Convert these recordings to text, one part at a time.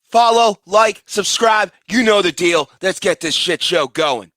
Follow, like, subscribe. You know the deal. Let's get this shit show going.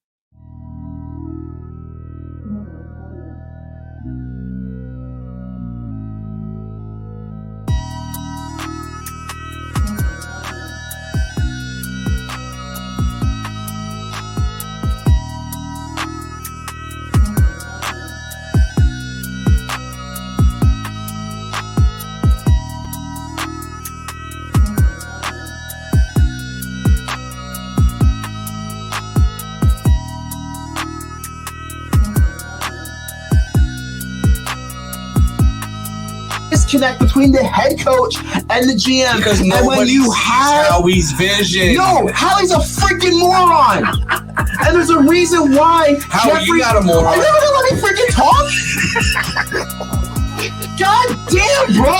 Disconnect between the head coach and the GM. Because and when you have Howie's vision. No, Howie's a freaking moron. And there's a reason why. Howie, Jeffrey, you got a moron. Are you ever gonna let me freaking talk? God damn, bro.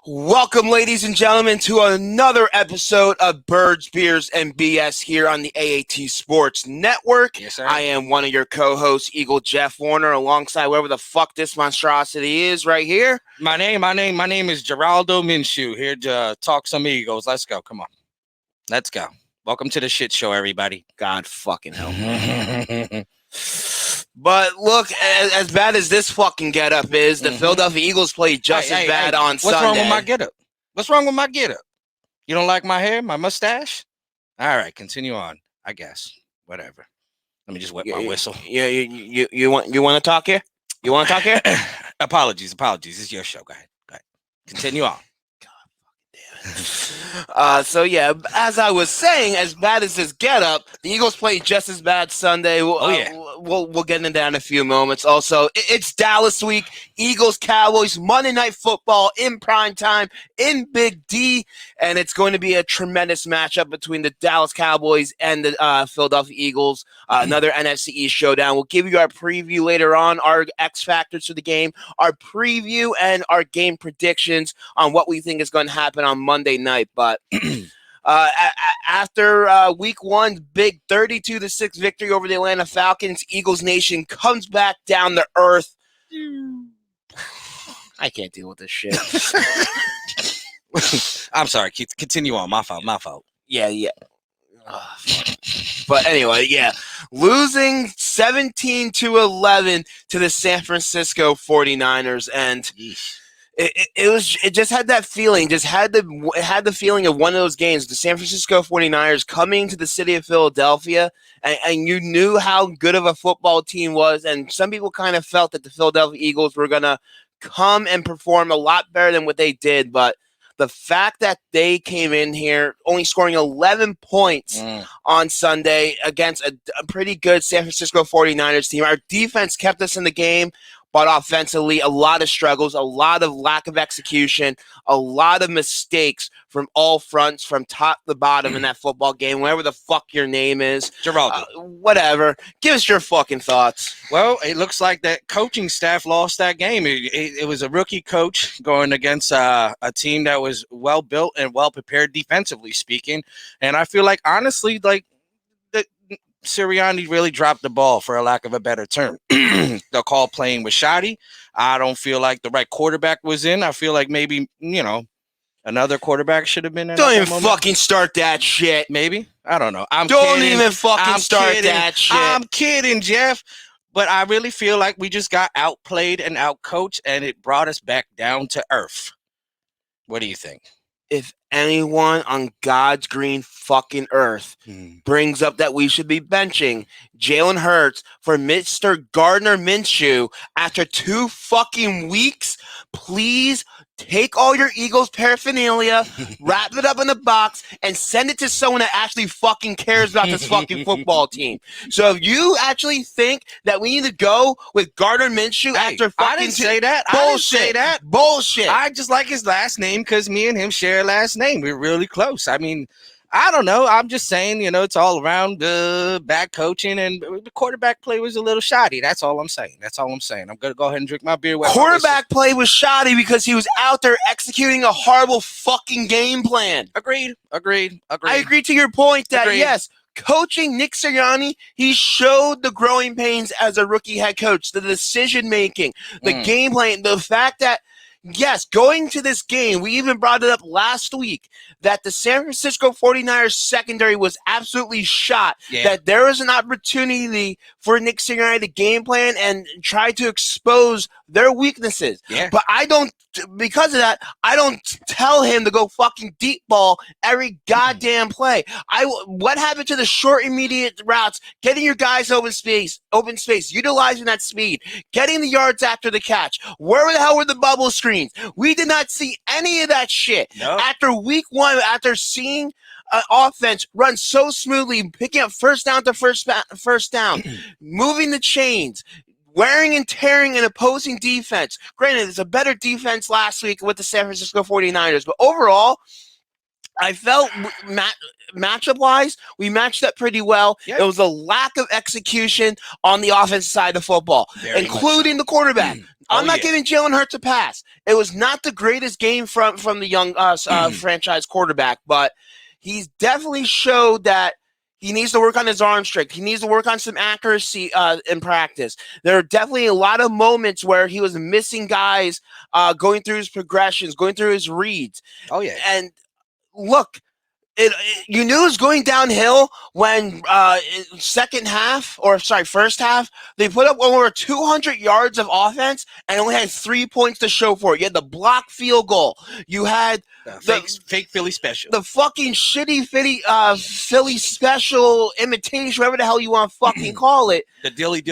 Welcome, ladies and gentlemen, to another episode of Birds, Beers, and BS here on the AAT Sports Network. Yes, sir. I am one of your co-hosts, Eagle Jeff Warner, alongside whoever the fuck this monstrosity is right here. My name is Geraldo Minshew, here to talk some Eagles. Let's go. Come on. Let's go. Welcome to the shit show, everybody. God fucking hell. But look, as bad as this fucking getup is, the Philadelphia Eagles played just as bad on Sunday. What's wrong with my getup? What's wrong with my getup? You don't like my hair, my mustache? All right, continue on. I guess. Whatever. Let me just wet my whistle. Yeah, you want to talk here? You want to talk here? Apologies. It's your show. Go ahead. Continue on. So yeah, as I was saying, as bad as this getup, the Eagles played just as bad Sunday. We'll get into that in a few moments. Also, it's Dallas week. Eagles, Cowboys, Monday Night Football in prime time in Big D, and it's going to be a tremendous matchup between the Dallas Cowboys and the Philadelphia Eagles. Another NFC East showdown. We'll give you our preview later on, our X factors for the game, our preview, and our game predictions on what we think is going to happen on Monday night. But after week one, big 32-6 victory over the Atlanta Falcons, Eagles Nation comes back down to earth. I can't deal with this shit. I'm sorry. Continue on. My fault. Yeah. But anyway, yeah. Losing 17-11 to the San Francisco 49ers. And it just had that feeling, it had the feeling of one of those games, the San Francisco 49ers coming to the city of Philadelphia, and you knew how good of a football team was, and some people kind of felt that the Philadelphia Eagles were going to come and perform a lot better than what they did, but the fact that they came in here only scoring 11 points on Sunday against a pretty good San Francisco 49ers team, our defense kept us in the game. But offensively, a lot of struggles, a lot of lack of execution, a lot of mistakes from all fronts, from top to bottom in that football game, whatever the fuck your name is. Geraldo. Whatever. Give us your fucking thoughts. Well, it looks like that coaching staff lost that game. It was a rookie coach going against a team that was well-built and well-prepared defensively speaking. And I feel like, honestly, Sirianni really dropped the ball, for a lack of a better term. The call playing was shoddy. I don't feel like the right quarterback was in. I feel like maybe, another quarterback should have been in. Don't even fucking start that shit. Maybe. I don't know. Don't even fucking start that shit. I'm kidding, Jeff. But I really feel like we just got outplayed and outcoached, and it brought us back down to earth. What do you think? If anyone on God's green fucking earth brings up that we should be benching Jalen Hurts for Mr. Gardner Minshew after 2 fucking weeks, please take all your Eagles paraphernalia, wrap it up in a box, and send it to someone that actually fucking cares about this fucking football team. So if you actually think that we need to go with Gardner Minshew after fucking... I didn't say that. Bullshit. I didn't say that. Bullshit. I just like his last name because me and him share a last name. We're really close. I mean, I don't know. I'm just saying, it's all around bad coaching, and the quarterback play was a little shoddy. That's all I'm saying. I'm going to go ahead and drink my beer. Quarterback play was shoddy because he was out there executing a horrible fucking game plan. Agreed. I agree to your point that, yes, coaching Nick Sirianni, he showed the growing pains as a rookie head coach, the decision making, the game plan, the fact that, yes, going to this game, we even brought it up last week, that the San Francisco 49ers secondary was absolutely shot, that there was an opportunity for Nick Sirianni to game plan and try to expose their weaknesses. But because of that, I don't tell him to go fucking deep ball every goddamn play. What happened to the short, immediate routes, getting your guys open space, utilizing that speed, getting the yards after the catch? Where the hell were the bubble screens? We did not see any of that shit. Nope. After week 1, after seeing offense run so smoothly, picking up first down to first down, moving the chains, wearing and tearing an opposing defense. Granted, it's a better defense last week with the San Francisco 49ers, but overall, I felt matchup-wise, we matched up pretty well. Yep. There was a lack of execution on the offensive side of football, including the quarterback. I'm not giving Jalen Hurts a pass. It was not the greatest game from the young franchise quarterback, but he's definitely showed that he needs to work on his arm strength. He needs to work on some accuracy in practice. There are definitely a lot of moments where he was missing guys going through his progressions, going through his reads. And look, you knew it was going downhill when first half, they put up over 200 yards of offense and only had 3 points to show for it. You had the block field goal. You had the fake Philly special. The fucking shitty Philly special imitation, whatever the hell you want to fucking call it. The dilly.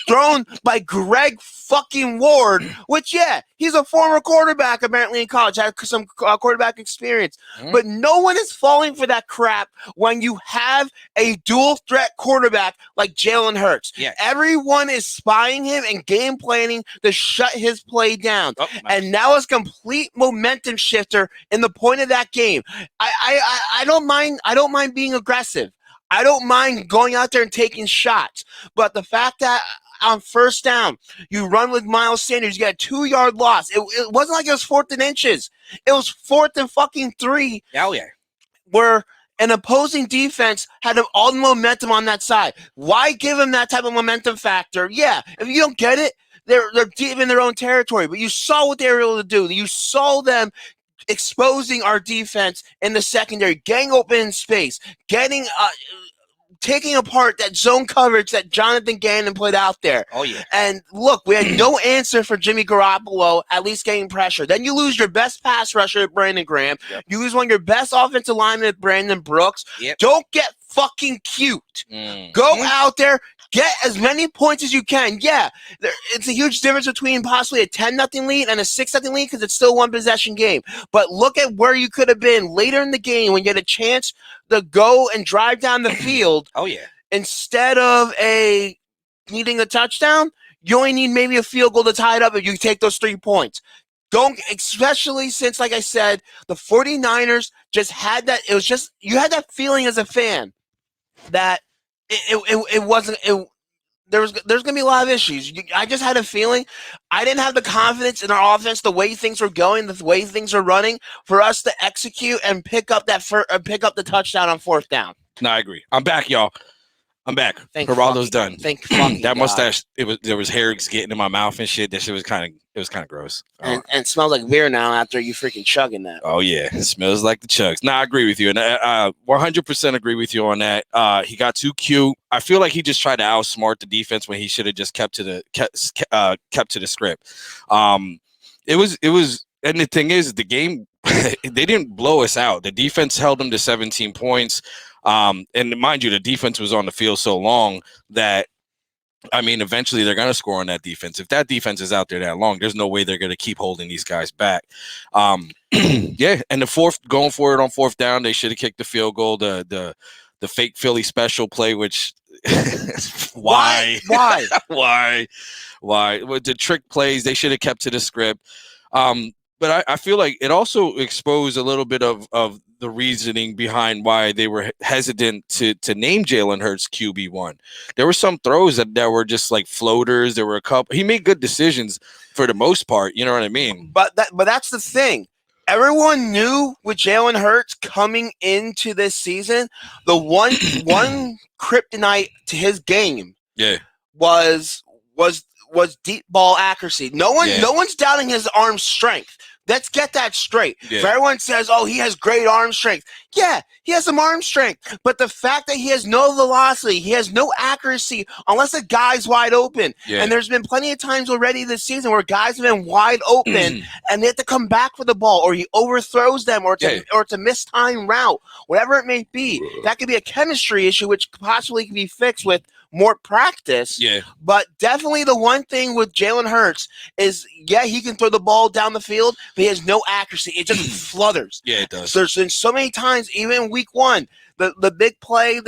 Thrown by Greg fucking Ward, which, he's a former quarterback apparently in college, had some quarterback experience. But no one is falling for that crap when you have a dual threat quarterback like Jalen Hurts. Everyone is spying him and game planning to shut his play down. And now it's complete momentum shifter in the point of that game. I don't mind being aggressive. I don't mind going out there and taking shots. But the fact that on first down, you run with Miles Sanders, you got a 2-yard loss. It wasn't like it was 4th and inches. It was 4th and fucking 3. Where an opposing defense had all the momentum on that side. Why give them that type of momentum factor? If you don't get it, they're deep in their own territory. But you saw what they were able to do. You saw them exposing our defense in the secondary, getting open in space, taking apart that zone coverage that Jonathan Gannon put out there. And look, we had no answer for Jimmy Garoppolo, at least getting pressure. Then you lose your best pass rusher, Brandon Graham. You lose one of your best offensive linemen, Brandon Brooks. Don't get fucking cute. Go out there, get as many points as you can. It's a huge difference between possibly a 10-0 lead and a 6-0 lead because it's still one possession game. But look at where you could have been later in the game when you had a chance to go and drive down the field. Instead of needing a touchdown, you only need maybe a field goal to tie it up if you take those 3 points. Especially since, like I said, the 49ers just had that. It was just, you had that feeling as a fan that it wasn't. There's going to be a lot of issues. I just had a feeling. I didn't have the confidence in our offense, the way things were going, the way things are running, for us to execute and pick up the touchdown on 4th down. No, I agree. I'm back, y'all. I'm back. Geraldo's done. Thank fucking that God. Mustache. There was hair getting in my mouth and shit. That shit was kind of gross. And it smells like beer now after you freaking chugging that. Oh yeah, it smells like the chugs. Nah, I agree with you, and 100% agree with you on that. He got too cute. I feel like he just tried to outsmart the defense when he should have just kept to the script. It was, and the thing is, the game they didn't blow us out. The defense held them to 17 points. And mind you, the defense was on the field so long that, I mean, eventually they're going to score on that defense. If that defense is out there that long, there's no way they're going to keep holding these guys back. And going for it on 4th down, they should have kicked the field goal. The fake Philly special play, which why? With the trick plays, they should have kept to the script. But I feel like it also exposed a little bit of the reasoning behind why they were hesitant to name Jalen Hurts QB1. There were some throws that were just like floaters. There were a couple. He made good decisions for the most part. You know what I mean? But that's the thing. Everyone knew with Jalen Hurts coming into this season, the one kryptonite to his game Yeah. was was deep ball accuracy. No Yeah. one's doubting his arm strength. Let's get that straight. Yeah. If everyone says, "Oh, he has great arm strength," yeah, he has some arm strength. But the fact that he has no velocity, he has no accuracy, unless a guy's wide open. Yeah. And there's been plenty of times already this season where guys have been wide open and they have to come back for the ball, or he overthrows them, or it's a mistimed route, whatever it may be. That could be a chemistry issue, which possibly can be fixed with more practice. Yeah. But definitely the one thing with Jalen Hurts is, yeah, he can throw the ball down the field, but he has no accuracy. It just flutters. Yeah, it does. There's been so many times, even in week one, the big play,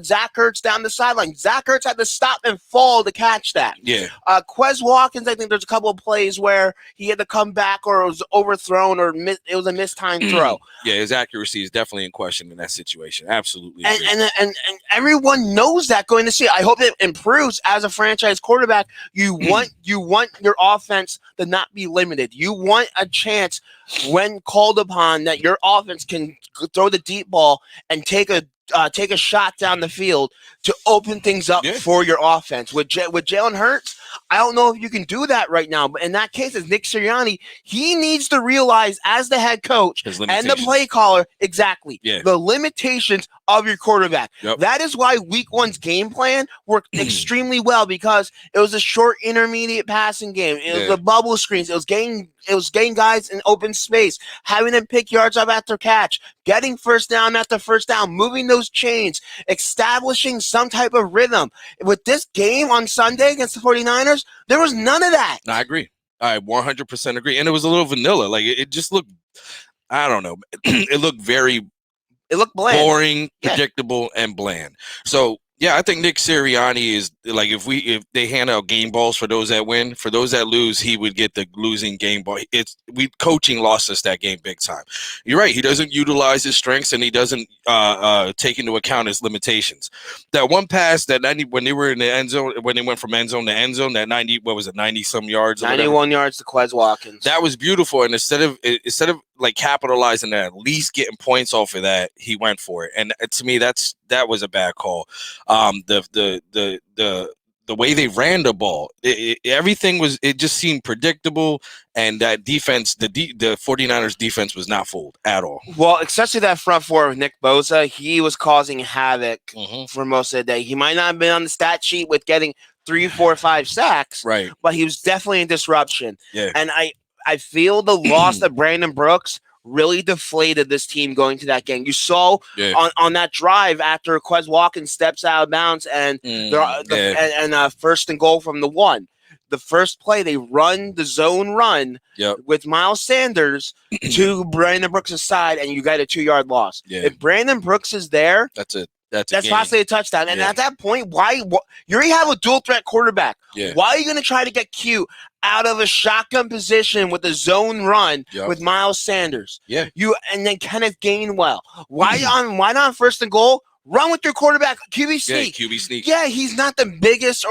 Zach Ertz down the sideline. Zach Ertz had to stop and fall to catch that. Yeah. Quez Watkins, I think there's a couple of plays where he had to come back, or it was overthrown, or it was a mistimed throw. Yeah, his accuracy is definitely in question in that situation. Absolutely. And everyone knows that going to see it. I hope it improves as a franchise quarterback. You want your offense to not be limited. You want a chance when called upon that your offense can throw the deep ball and take a shot down the field to open things up for your offense. With Jalen Hurts, I don't know if you can do that right now, but in that case, as Nick Sirianni, he needs to realize as the head coach and the play caller, the limitations of your quarterback. Yep. That is why week one's game plan worked extremely well, because it was a short intermediate passing game. It was the bubble screens. It was getting guys in open space, having them pick yards up after catch, getting first down after first down, moving those chains, establishing some type of rhythm. With this game on Sunday against the 49ers, there was none of that. No, I agree. I 100% agree. And it was a little vanilla. Like, it just looked, I don't know. It looked bland, boring, predictable, and bland. So, yeah, I think Nick Sirianni is like, if they hand out game balls for those that win, for those that lose, he would get the losing game ball. Coaching lost us that game big time. You're right. He doesn't utilize his strengths, and he doesn't take into account his limitations. That one pass that 90 when they were in the end zone, when they went from end zone to end zone, that 90 some yards, 91 yards to Quez Watkins. That was beautiful. And instead of like capitalizing that, at least getting points off of that, he went for it. And to me, that was a bad call. The way they ran the ball, everything was, it just seemed predictable. And that defense, the 49ers defense was not fooled at all. Well, especially that front four with Nick Bosa, he was causing havoc for most of the day. He might not have been on the stat sheet with getting 3, 4, 5 sacks, right? But he was definitely a disruption. Yeah. And I feel the loss of Brandon Brooks really deflated this team going to that game. You saw on that drive after Quez Watkins steps out of bounds and first and goal from the 1. The first play, they run the zone run with Miles Sanders to Brandon Brooks' side, and you got a 2-yard loss. Yeah. If Brandon Brooks is there, that's it. That's possibly a touchdown. And at that point, why you already have a dual threat quarterback. Yeah. Why are you going to try to get cute out of a shotgun position with a zone run with Miles Sanders? Yeah. And then Kenneth Gainwell. Why not first and goal? Run with your quarterback, QB sneak. Yeah, QB sneak. Yeah, he's not the biggest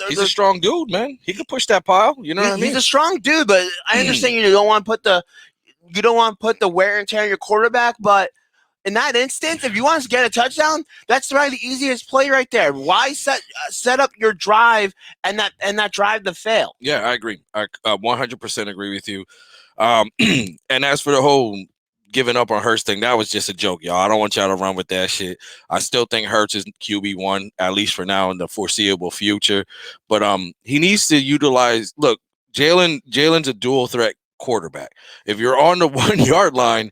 he's a strong dude, man. He can push that pile. You know what I mean? He's a strong dude, but I understand you don't want to put the wear and tear on your quarterback, but in that instance, if you want to get a touchdown, that's probably the easiest play right there. Why set up your drive and that drive to fail? Yeah, I agree. I 100% agree with you. And as for the whole giving up on Hurts thing, that was just a joke, y'all. I don't want y'all to run with that shit. I still think Hurts is QB1, at least for now in the foreseeable future. But he needs to utilize. Look, Jalen's a dual threat quarterback. If you're on the 1 yard line,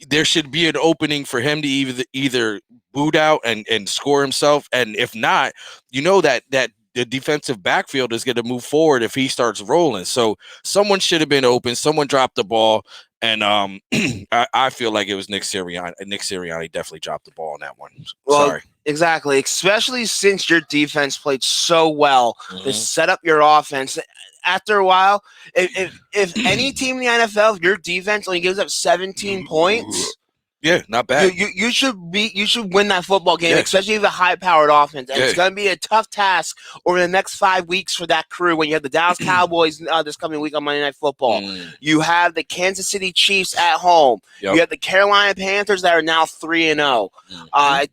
there should be an opening for him to either boot out and score himself. And if not, you know that the defensive backfield is going to move forward if he starts rolling. So someone should have been open. Someone dropped the ball. And I feel like it was Nick Sirianni. Nick Sirianni definitely dropped the ball on that one. Well, sorry. Exactly. Especially since your defense played so well to set up your offense. After a while, if any team in the NFL, your defense only gives up 17 points, Yeah, not bad. You should win that football game, Yeah. especially if you have a high-powered offense. And it's Yeah. going to be a tough task over the next 5 weeks for that crew when you have the Dallas Cowboys this coming week on Monday Night Football. You have the Kansas City Chiefs at home. Yep. You have the Carolina Panthers that are now 3-0.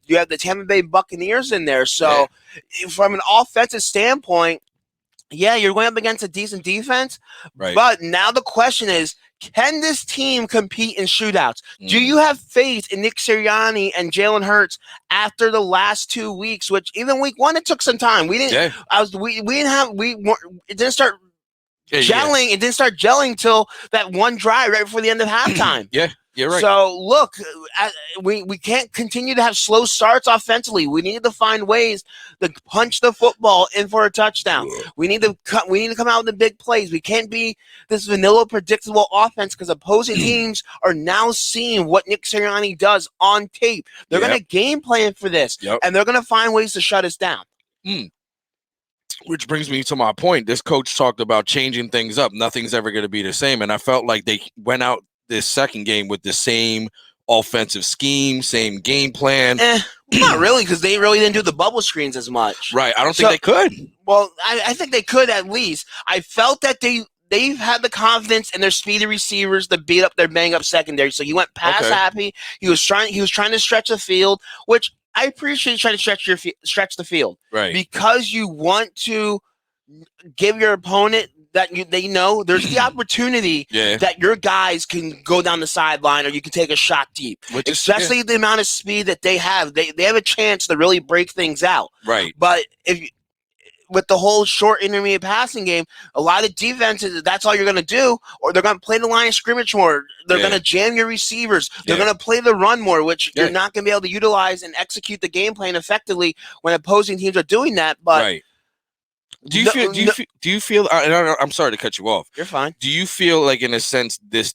You have the Tampa Bay Buccaneers in there. So from an offensive standpoint, yeah, you're going up against a decent defense. Right. But now the question is, can this team compete in shootouts? Do you have faith in Nick Sirianni and Jalen Hurts after the last 2 weeks? Which even week 1, it took some time. We didn't. It didn't start gelling. It didn't start gelling till that one drive right before the end of halftime. Yeah. You're right. So look, we can't continue to have slow starts offensively. We need to find ways to punch the football in for a touchdown. We need to come out with the big plays. We can't be this vanilla, predictable offense because opposing teams are now seeing what Nick Sirianni does on tape. They're going to game plan for this, and they're going to find ways to shut us down. Which brings me to my point. This coach talked about changing things up. Nothing's ever going to be the same, and I felt like they went out this second game with the same offensive scheme, same game plan. Not really, because they really didn't do the bubble screens as much. Right. I don't think they could. Well, I think they could at least. I felt that they've had the confidence in their speedy receivers to beat up their bang-up secondary. So he went pass happy. He was trying to stretch the field, which I appreciate trying to stretch the field. Right. Because you want to give your opponent that they know there's the opportunity that your guys can go down the sideline or you can take a shot deep. Especially the amount of speed that they have. They have a chance to really break things out. Right. But with the whole short intermediate passing game, a lot of defenses, that's all you're going to do, or they're going to play the line of scrimmage more. They're going to jam your receivers. They're going to play the run more, which you're not going to be able to utilize and execute the game plan effectively when opposing teams are doing that. But do you feel? I'm sorry to cut you off. You're fine. Do you feel like, in a sense, this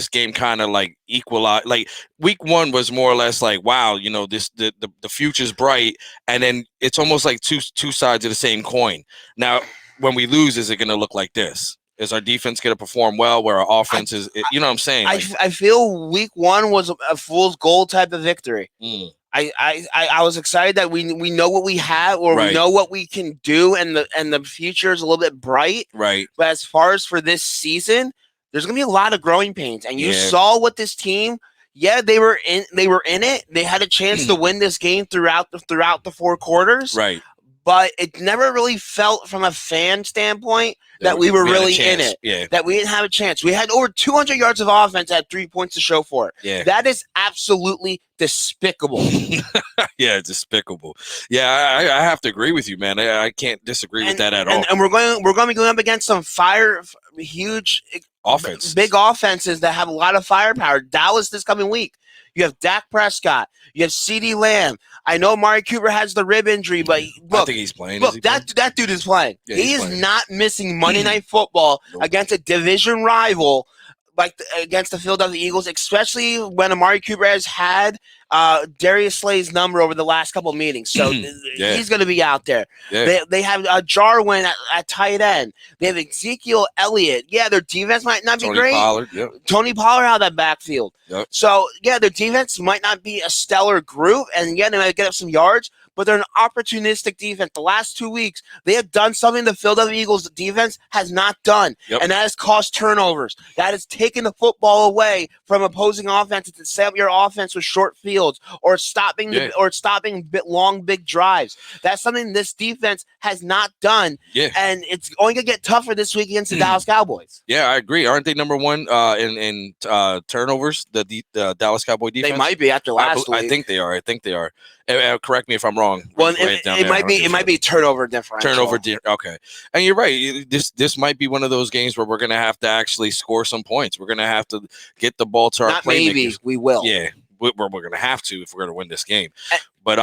game kind of like equalized? Like week 1 was more or less like, wow, the future's bright, and then it's almost like two sides of the same coin. Now, when we lose, is it going to look like this? Is our defense going to perform well where our offense is? You know what I'm saying? I feel week 1 was a fool's gold type of victory. I was excited that we know what we have, or we know what we can do, and the future is a little bit bright. Right. But as far as for this season, there's gonna be a lot of growing pains, and you saw what this team. Yeah, they were in it. They had a chance to win this game throughout the 4 quarters. Right. But it never really felt from a fan standpoint that we were really in it. Yeah. That we didn't have a chance. We had over 200 yards of offense at 3 points to show for it. Yeah. That is absolutely despicable. Yeah, it's despicable. Yeah, I have to agree with you, man. I can't disagree with that at all. And we're going to be going up against some huge offense, big offenses that have a lot of firepower. Dallas this coming week. You have Dak Prescott. You have CeeDee Lamb. I know Amari Cooper has the rib injury, but look, I think he's playing. Look, that dude is playing. Yeah, he is not missing Monday Night Football against a division rival against the Philadelphia Eagles, especially when Amari Cooper has had Darius Slay's number over the last couple of meetings. So he's going to be out there. Yeah. They have Jarwin at tight end. They have Ezekiel Elliott. Yeah, their defense might not be great. Tony Pollard out of that backfield. Yep. So, yeah, their defense might not be a stellar group, and yeah, they might get up some yards, but they're an opportunistic defense. The last 2 weeks, they have done something the Philadelphia Eagles defense has not done, and that has caused turnovers. That has taken the football away from opposing offenses to set up your offense with short fields or stopping long, big drives. That's something this defense has not done, and it's only going to get tougher this week against the Dallas Cowboys. Yeah, I agree. Aren't they number 1 in turnovers, the Dallas Cowboy defense? They might be after last week. I think they are. Correct me if I'm wrong. Well, it might be turnover differential. Okay, and you're right. This might be one of those games where we're going to have to actually score some points. We're going to have to get the ball to our playmakers. Maybe we will. Yeah, we're going to have to if we're going to win this game. But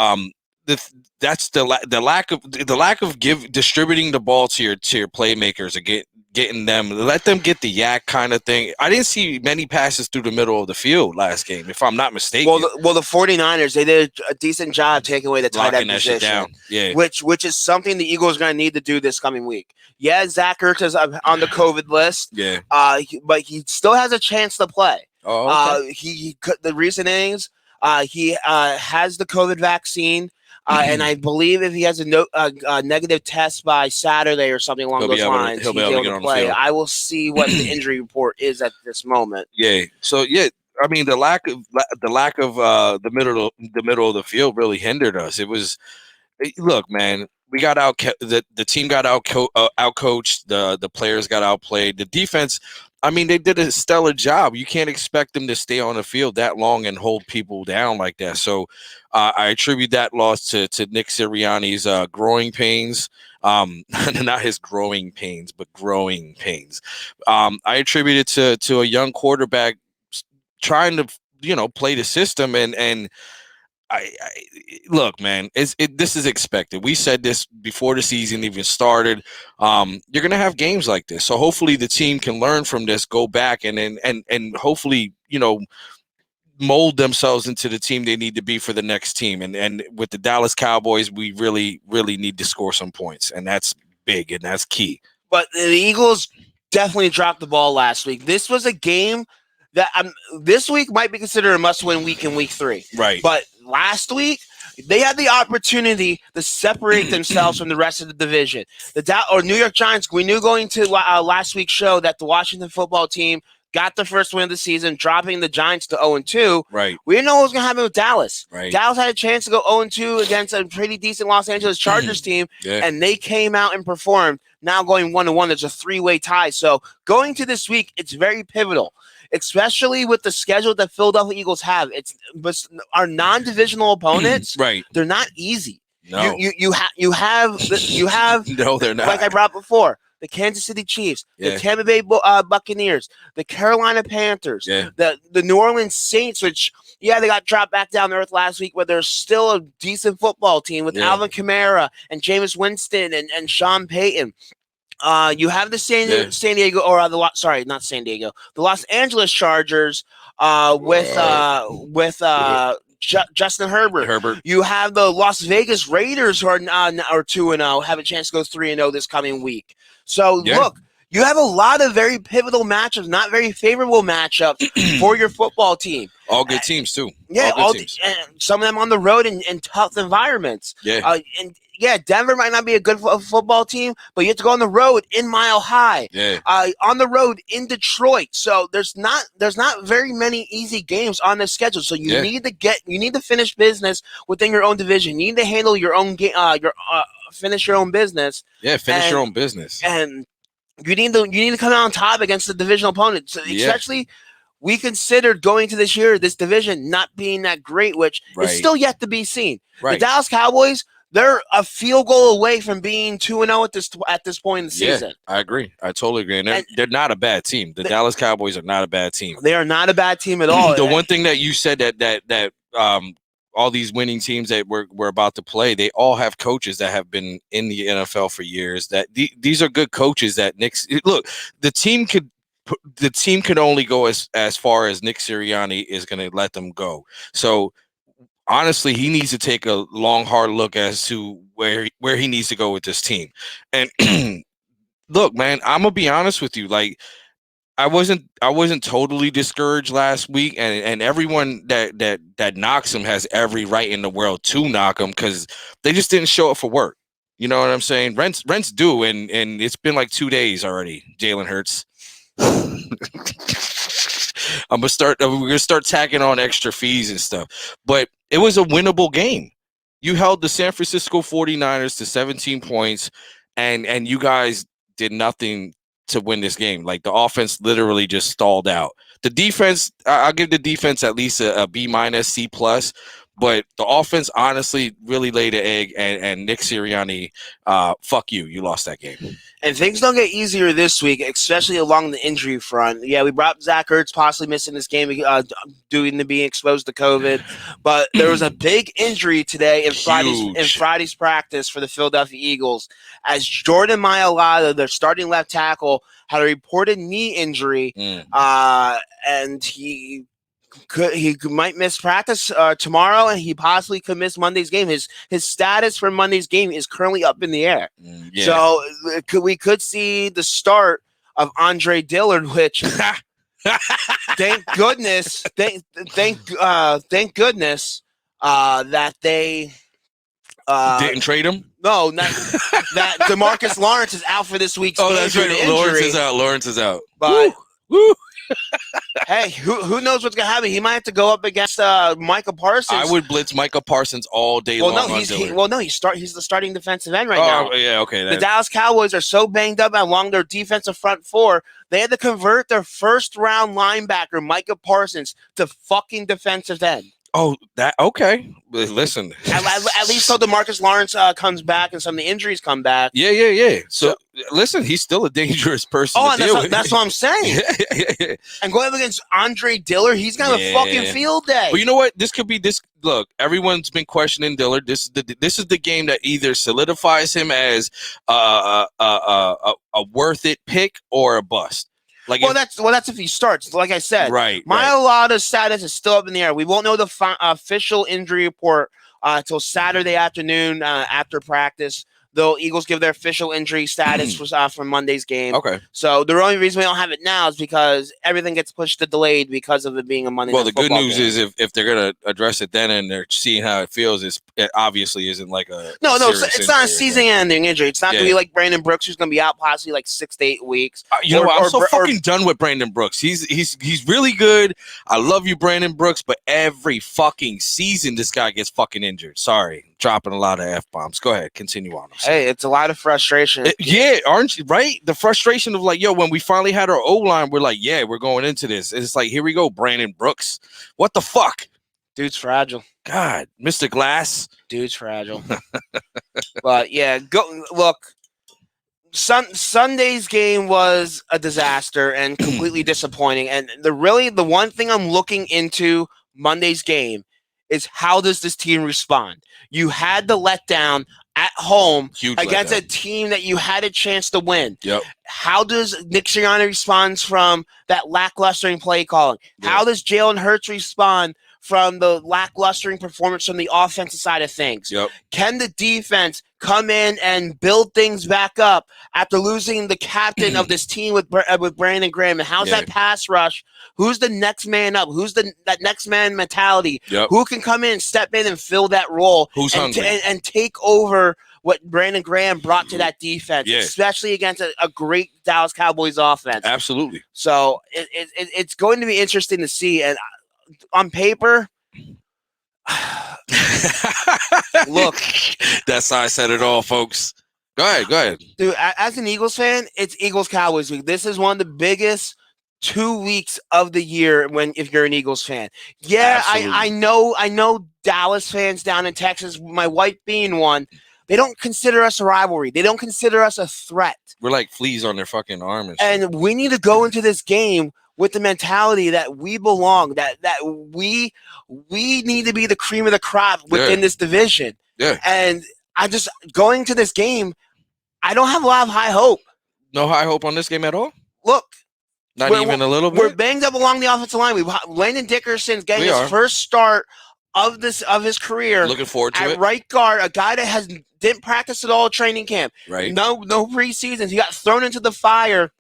that's the lack of distributing the ball to your playmakers again. Let them get the yak kind of thing. I didn't see many passes through the middle of the field last game, if I'm not mistaken. Well, the 49ers, they did a decent job taking away the tight end position. Down. Yeah. Which is something the Eagles are going to need to do this coming week. Yeah, Zach Ertz is on the COVID list. Yeah. But he still has a chance to play. Oh, okay. The reasonings. He has the COVID vaccine. And I believe if he has a negative test by Saturday or something along those lines, he'll he's be able to able get to on the play. field. I will see what the injury report is at this moment. Yeah. So yeah, I mean the lack of the middle of the field really hindered us. It was look, man, we got the team got out coached. The players got outplayed. The defense, I mean, they did a stellar job. You can't expect them to stay on the field that long and hold people down like that. So I attribute that loss to Nick Sirianni's growing pains. Not his growing pains, but growing pains. I attribute it to a young quarterback trying to play the system and I look, man. This is expected. We said this before the season even started. You're gonna have games like this, so hopefully the team can learn from this, go back, and hopefully mold themselves into the team they need to be for the next team. And with the Dallas Cowboys, we really need to score some points, and that's big and that's key. But the Eagles definitely dropped the ball last week. This was a game that this week might be considered a must-win week in week 3. Right. But last week, they had the opportunity to separate themselves from the rest of the division. The New York Giants, we knew going to last week's show that the Washington football team got the first win of the season, dropping the Giants to 0-2. Right. We didn't know what was going to happen with Dallas. Right. Dallas had a chance to go 0-2 against a pretty decent Los Angeles Chargers team, Yeah. and they came out and performed. Now going 1-1, there's a 3-way tie. So going to this week, it's very pivotal, especially with the schedule that Philadelphia Eagles have. But our non-divisional opponents, Right. they're not easy. No. You have No, they're not. like I brought before, the Kansas City Chiefs, Yeah. the Tampa Bay Buccaneers, the Carolina Panthers, Yeah. the New Orleans Saints, which, yeah, they got dropped back down to earth last week, but they're still a decent football team with Yeah. Alvin Kamara and Jameis Winston and Sean Payton. You have the San Diego, or not San Diego, the Los Angeles Chargers with Justin Herbert. You have the Las Vegas Raiders who are 2-0, have a chance to go 3-0 this coming week. So look, you have a lot of very pivotal matchups, not very favorable matchups for your football team. All good teams too. Yeah, all good teams. Some of them on the road in tough environments. Yeah. Denver might not be a good football team, but you have to go on the road in Mile High. Yeah. On the road in Detroit. So there's not very many easy games on the schedule. So you need to finish business within your own division. You need to handle your own game. Finish your own business. Yeah, finish your own business. And you need to come out on top against the divisional opponents, especially. We considered going to this division not being that great, which is still yet to be seen. Right. The Dallas Cowboys, they're a field goal away from being 2-0 at this point in the season. I agree. I totally agree. And they're not a bad team. The Dallas Cowboys are not a bad team. They are not a bad team at all. The one thing that you said that all these winning teams that we're about to play, they all have coaches that have been in the NFL for years. That these are good coaches. The team could only go as far as Nick Sirianni is going to let them go. So honestly, he needs to take a long, hard look as to where he needs to go with this team. And look, man, I'm gonna be honest with you. Like, I wasn't totally discouraged last week, and everyone that knocks him has every right in the world to knock him because they just didn't show up for work. You know what I'm saying? Rent's due, and it's been like 2 days already. Jalen Hurts. We're gonna start tacking on extra fees and stuff. But it was a winnable game. You held the San Francisco 49ers to 17 points, and you guys did nothing to win this game. Like, the offense literally just stalled out. The defense, I'll give the defense at least a B-, C+. But the offense honestly really laid an egg, and Nick Sirianni, fuck you. You lost that game. And things don't get easier this week, especially along the injury front. Yeah, we brought Zach Ertz possibly missing this game due to being exposed to COVID. But there was a big injury today in Friday's practice for the Philadelphia Eagles, as Jordan Mailata, their starting left tackle, had a reported knee injury, and he might miss practice tomorrow, and he possibly could miss Monday's game. His status for Monday's game is currently up in the air. So we could see the start of Andre Dillard, which thank goodness, thank goodness that they Didn't trade him. no, not, that DeMarcus Lawrence is out for this week's Oh, game that's due right. to Lawrence injury. is out. Lawrence is out. But Woo. hey, who knows what's gonna happen? He might have to go up against Micah Parsons. I would blitz Micah Parsons all day long. he's the starting defensive end right now. Oh, yeah, okay. The Dallas Cowboys are so banged up along their defensive front four, they had to convert their first-round linebacker, Micah Parsons, to fucking defensive end. Oh, that okay. Listen, At least so DeMarcus Lawrence comes back and some of the injuries come back. Yeah. So listen, he's still a dangerous person. Oh, to and deal with. that's what I'm saying. And going up against Andre Dillard, he's gonna have a fucking field day. Well, you know what? This could be this. Look, everyone's been questioning Dillard. This is the game that either solidifies him as a worth it pick or a bust. Like, that's if he starts. Like I said, right. Mailata's status is still up in the air. We won't know the official injury report until Saturday afternoon after practice. The Eagles give their official injury status for Monday's game. Okay. So the only reason we don't have it now is because everything gets pushed to delayed because of it being a Monday. Well, night the good news game. is if they're gonna address it then and they're seeing how it feels, it obviously isn't like a no. serious It's not a injury. season-ending injury. It's not gonna be like Brandon Brooks, who's gonna be out possibly like 6 to 8 weeks. You know what? I'm so fucking done with Brandon Brooks. He's really good. I love you, Brandon Brooks, but every fucking season this guy gets fucking injured. Sorry, dropping a lot of F-bombs. Go ahead, continue on. Hey, it's a lot of frustration. Aren't you right? The frustration of like, yo, when we finally had our O-line, we're like, yeah, we're going into this. It's like, here we go, Brandon Brooks. What the fuck? Dude's fragile. God, Mr. Glass. Dude's fragile. But yeah, look. Sunday's game was a disaster and completely disappointing. And the one thing I'm looking into Monday's game is how does this team respond? You had the letdown at home against a team that you had a chance to win. Yep. How does Nick Sirianni respond from that lackluster play calling? Yep. How does Jalen Hurts respond from the lackluster performance from the offensive side of things? Yep. Can the defense come in and build things back up after losing the captain of this team with Brandon Graham? And how's that pass rush? Who's the next man up? Who's that next man mentality? Yep. Who can come in and step in and fill that role? Who's hungry? And take over what Brandon Graham brought to that defense, especially against a great Dallas Cowboys offense. Absolutely. So it's going to be interesting to see. And on paper, look, that's how I said it all, folks. Go ahead. Dude, as an Eagles fan, it's Eagles Cowboys week. This is one of the biggest 2 weeks of the year if you're an Eagles fan. Yeah, I know Dallas fans down in Texas, my wife being one, they don't consider us a rivalry. They don't consider us a threat. We're like fleas on their fucking arm. And we need to go into this game with the mentality that we belong, that we need to be the cream of the crop within this division. Yeah. And I just going to this game, I don't have a lot of high hope. No high hope on this game at all? Look. Not even a little bit? We're banged up along the offensive line. Landon Dickerson's getting his first start of his career. Looking forward to it. At right guard, a guy that didn't practice at all at training camp. Right. No preseasons. He got thrown into the fire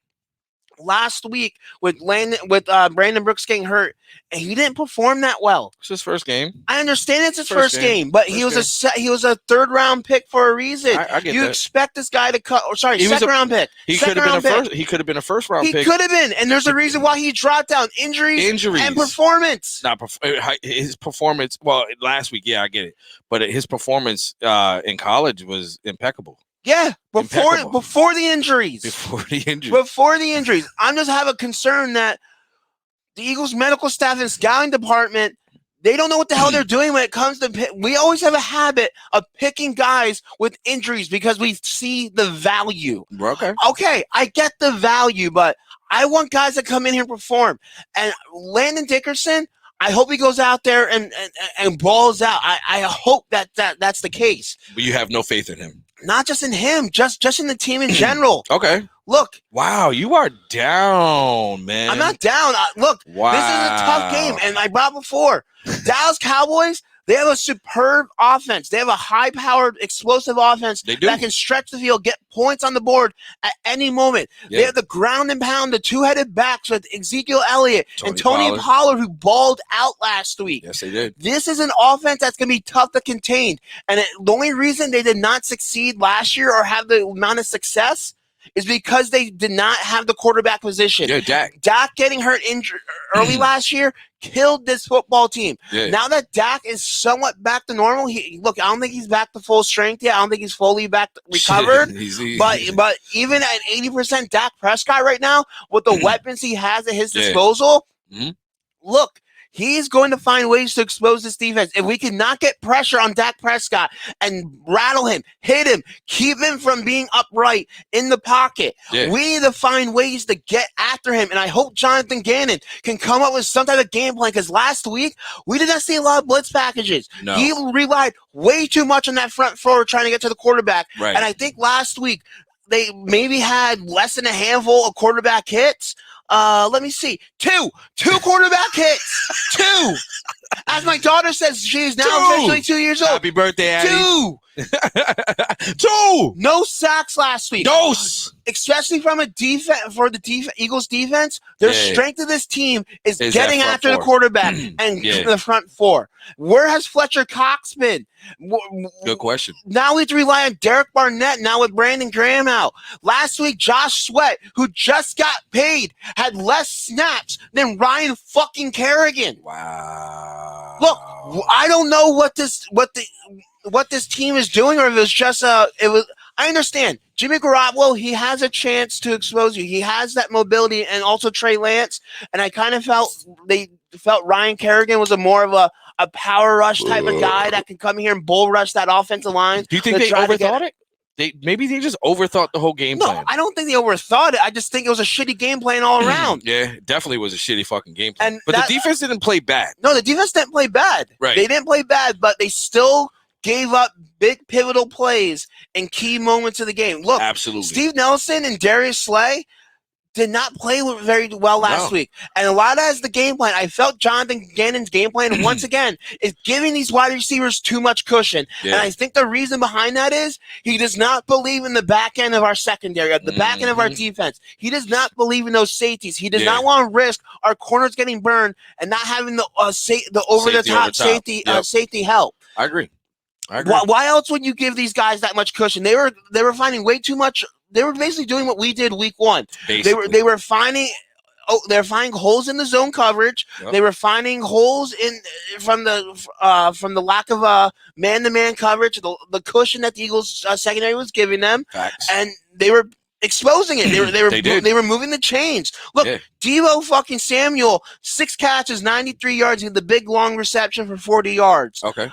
last week with Brandon Brooks getting hurt, and he didn't perform that well. It's his first game. I understand it's his first game, but he was a third round pick for a reason. I get you that. expect this guy to cut? Or sorry, second round pick. He could have been a first. He could have been a first round pick. He could have been, and there's a reason why he dropped down: injuries and performance. His performance. Well, last week, I get it, but his performance in college was impeccable. Yeah, before the injuries. Before the injuries. I'm just have a concern that the Eagles medical staff and scouting department, they don't know what the hell they're doing when it comes to we always have a habit of picking guys with injuries because we see the value. Okay, I get the value, but I want guys that come in here and perform. And Landon Dickerson, I hope he goes out there and balls out. I hope that's the case. But you have no faith in him. Not just in him, just in the team in general. Okay. Look. Wow, you are down, man. I'm not down. Look, This is a tough game, and I brought before. Dallas Cowboys, They have a superb offense. They have a high-powered, explosive offense They do. that can stretch the field, get points on the board at any moment. They have the ground and pound, the two-headed backs with Ezekiel Elliott and Tony Pollard, who balled out last week. Yes, they did. This is an offense that's going to be tough to contain. And the only reason they did not succeed last year or have the amount of success is because they did not have the quarterback position. Yeah, Dak. Dak getting hurt early last year killed this football team. Yeah. Now that Dak is somewhat back to normal, I don't think he's back to full strength yet. I don't think he's fully back recovered. But even at 80% Dak Prescott right now, with the weapons he has at his disposal, look, he's going to find ways to expose this defense. If we cannot get pressure on Dak Prescott and rattle him, hit him, keep him from being upright in the pocket, we need to find ways to get after him. And I hope Jonathan Gannon can come up with some type of game plan, because last week we did not see a lot of blitz packages. No. He relied way too much on that front four trying to get to the quarterback. Right. And I think last week they maybe had less than a handful of quarterback hits. Let me see. Two quarterback hits. Two. As my daughter says, she's now officially 2 years old. Happy birthday, Addie. Two. No sacks last week. Dose. Especially from a defense for the Eagles defense. Their strength of this team is getting after the quarterback and the front four. Where has Fletcher Cox been? Good question. Now we have to rely on Derek Barnett now with Brandon Graham out. Last week, Josh Sweat, who just got paid, had less snaps than Ryan fucking Kerrigan. Wow. Look, I don't know what this team is doing, or if it was just I understand Jimmy Garoppolo. He has a chance to expose you. He has that mobility, and also Trey Lance. And I kind of felt Ryan Kerrigan was more of a power rush type of guy that can come here and bull rush that offensive line. Do you think they overthought it? Maybe they just overthought the whole game plan. No, I don't think they overthought it. I just think it was a shitty game plan all around. Yeah, it definitely was a shitty fucking game plan. But the defense didn't play bad. No, the defense didn't play bad. Right. They didn't play bad, but they still gave up big pivotal plays in key moments of the game. Look, absolutely. Steve Nelson and Darius Slay did not play very well last week. And a lot as the game plan, I felt Jonathan Gannon's game plan, once again, is giving these wide receivers too much cushion. Yeah. And I think the reason behind that is he does not believe in the back end of our secondary, the back end of our defense. He does not believe in those safeties. He does not want to risk our corners getting burned and not having the over-the-top safety help. I agree. Why else would you give these guys that much cushion? They were finding way too much. They were basically doing what we did week one. Basically. They were finding holes in the zone coverage. Yep. They were finding holes from the lack of man-to-man coverage, the cushion that the Eagles secondary was giving them. Facts. And they were exposing it. They were moving the chains. Look, Deebo fucking Samuel, 6 catches, 93 yards, with the big long reception for 40 yards. Okay.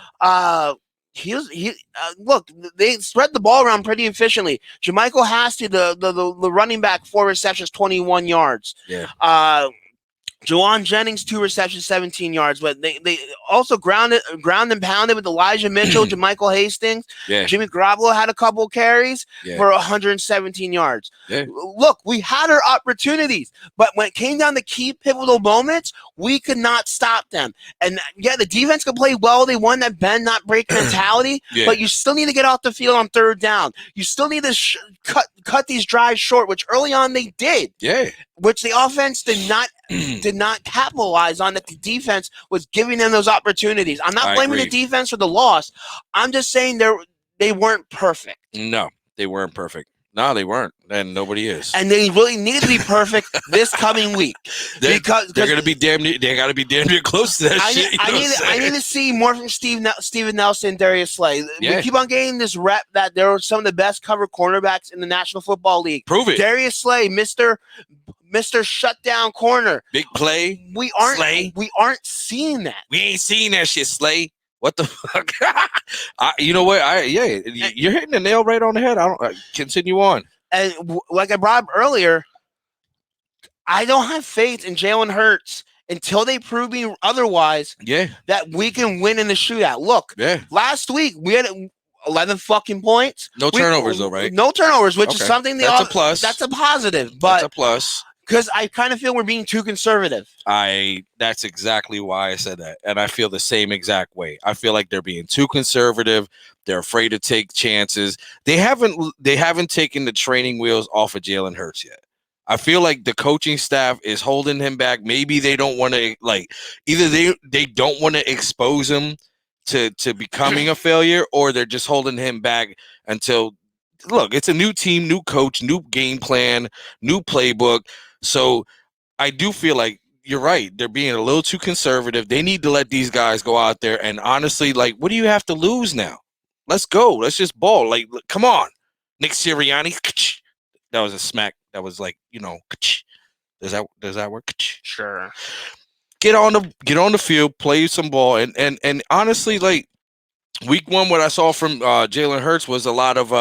Look, they spread the ball around pretty efficiently. Jermichael Hasty, the running back, 4 receptions, 21 yards. Yeah. Jawan Jennings, 2 receptions, 17 yards. But they also ground and pounded with Elijah Mitchell, Jermichael Hastings. Yeah. Jimmy Garoppolo had a couple carries for 117 yards. Yeah. Look, we had our opportunities, but when it came down to key pivotal moments, we could not stop them. And the defense could play well. They won that bend, not break mentality, but you still need to get off the field on third down. You still need to cut these drives short, which early on they did. Yeah. Which the offense did not capitalize on, that the defense was giving them those opportunities. I'm not blaming the defense for the loss. I'm just saying they weren't perfect. No, they weren't perfect. No, they weren't, and nobody is. And they really need to be perfect this coming week, because they're going to be damn near. They got to be damn near close to that shit. I need to see more from Steven Nelson, Darius Slay. Yeah. We keep on getting this rep that they're some of the best cover cornerbacks in the National Football League. Prove it. Darius Slay, Mr. Shutdown Corner. Big play. We aren't seeing that. We ain't seeing that shit, Slay. What the fuck? You know what? You're hitting the nail right on the head. Continue on. And like I brought up earlier, I don't have faith in Jalen Hurts until they prove me otherwise. Yeah, that we can win in the shootout. Look, last week we had 11 fucking points. No turnovers though, right? No turnovers, which is something that's a plus. That's a positive. But that's a plus. Because I kind of feel we're being too conservative. That's exactly why I said that. And I feel the same exact way. I feel like they're being too conservative. They're afraid to take chances. They haven't taken the training wheels off of Jalen Hurts yet. I feel like the coaching staff is holding him back. Maybe they don't want to either they don't want to expose him to becoming a failure, or they're just holding him back until look, it's a new team, new coach, new game plan, new playbook. So I do feel like you're right. They're being a little too conservative. They need to let these guys go out there and honestly, what do you have to lose now? Let's go. Let's just ball. Come on. Nick Sirianni. That was a smack. That was does that work? Sure. Get on the field, play some ball, and honestly, week one, what I saw from Jalen Hurts was a lot of